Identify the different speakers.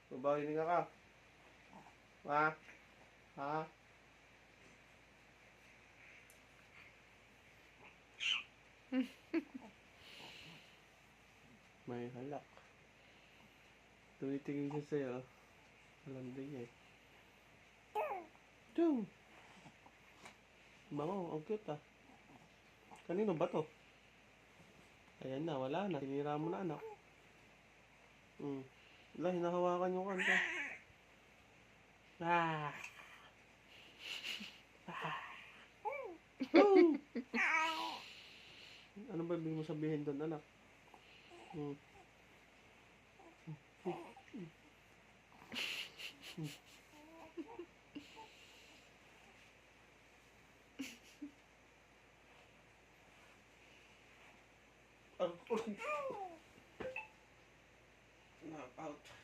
Speaker 1: Babawi ka. Ha? Ha? May halak. Tumitingin siya sa'yo. Malandi niya eh. Chung! Bango, ang cute ah. Kanino ba to? Ayan na, wala na. Tinira mo na anak. Wala, hinahawakan yung kanta. Ah! Oh! Ano ba ibig mo sabihin doon, anak? Knock out.